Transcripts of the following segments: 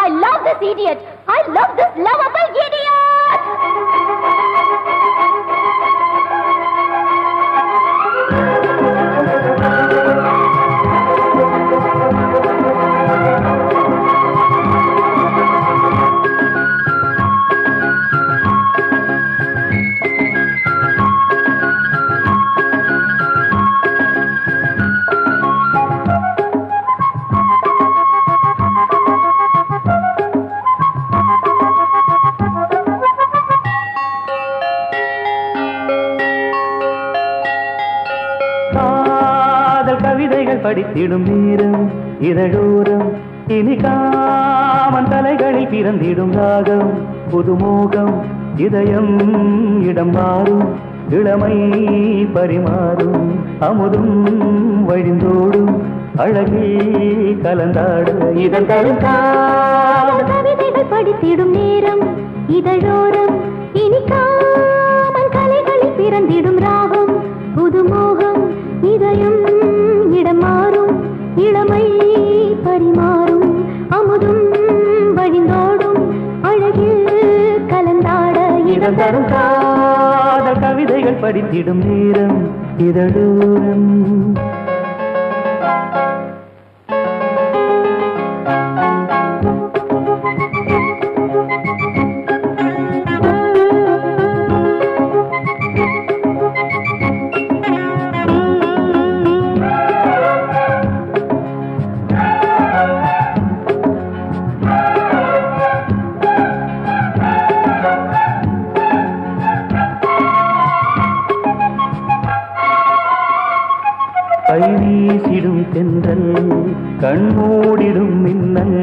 love this idiot. I love this lovable idiot. படித்திடும் நேரம் இதழோரம் இனி common தலைகளில் பிறந்திடும் ராகம் புதுமோகம் இதயம் இடம் மாறும் இளமை பரிமாறும் அமுதும் வழிந்தோடும் அழகில் கலந்தாட இதன் தரும் கவிதைகள் படித்திடும் நேரம் இதழோரம் இனி காமன் தலைகளில் பிறந்திடும் ராகம் புதுமோகம் இதயம் இடம் மாறும் இளமை பரிமாறும் அமுதும் வழிந்தோடும் அழகில் கலந்தாட இடம் தரும் காதல் கவிதைகள் படித்திடும் நேரம் இதழோரம் கைவீசிடும் தென்றல் கண்மூடிடும் மின்னல்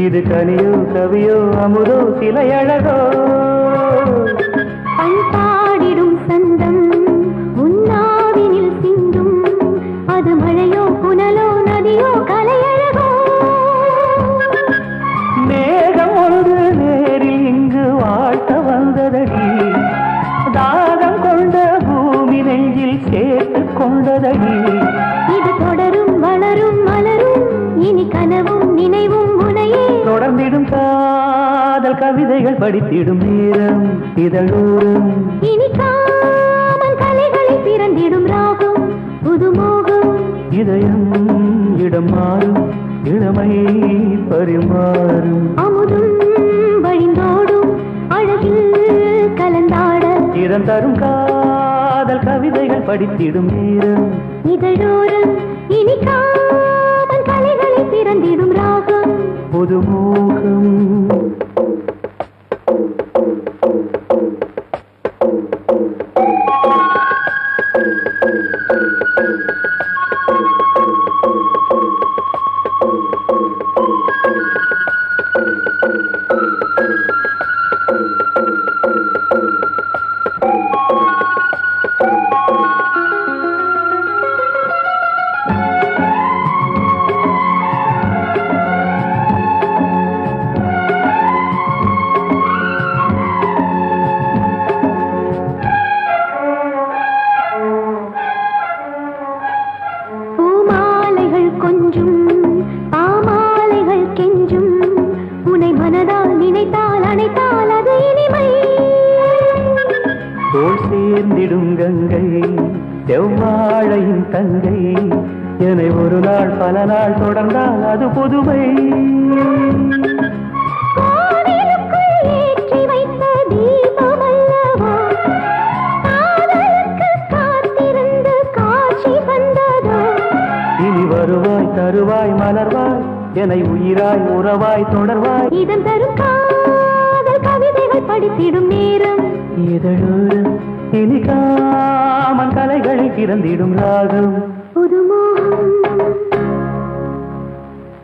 இது கனியோ கவியோ அமுதோ சிலை அழகோ பண்பாடிடும் சந்தம் உன்னாவினில் சிந்தும் அது மழையோ புனலோ நதியோ கலையழகோ மேகம் ஒன்று நேரில் இங்கு வாழ்த்த வந்ததடி தாகம் கொண்ட பூமி நெஞ்சில் சேர்த்து கொண்டதடி இது தொடரும் வளரும் மலரும் இனி கனவும் நினைவும் உனையே தொடர்ந்திடும் காதல் கவிதைகள் படித்திடும் நேரம் இதழோரம் இனி காமன் கலைகளில் பிறந்திடும் ராகம் புதுமோகம் இதயம் இடம் மாறும் இளமை பரிமாறும் அமுதும் வழிந்தோடும் அழகில் கலந்தாட இடம் தரும் காதல் கவிதைகள் படித்திடும் நேரம் இதழோரம் இனி காமன் கலைகளில் பிறந்திடும் ராகம் புதுமோகம் தோள் சேர்ந்திடும் கங்கை செவ்வாழையின் தங்கை என்னை ஒரு நாள் பல நாள் தொடர்ந்தால் அது புதுமை இனி வருவாய் தருவாய் மலர்வாய் என்னை உயிராய் உறவாய் தொடர்வாய் இதன் தரும் காதல் கவிதைகள் படித்திடும் நேரம் இதழோரம் இனி காமன் கலைகளில் பிறந்திடும் ராகம்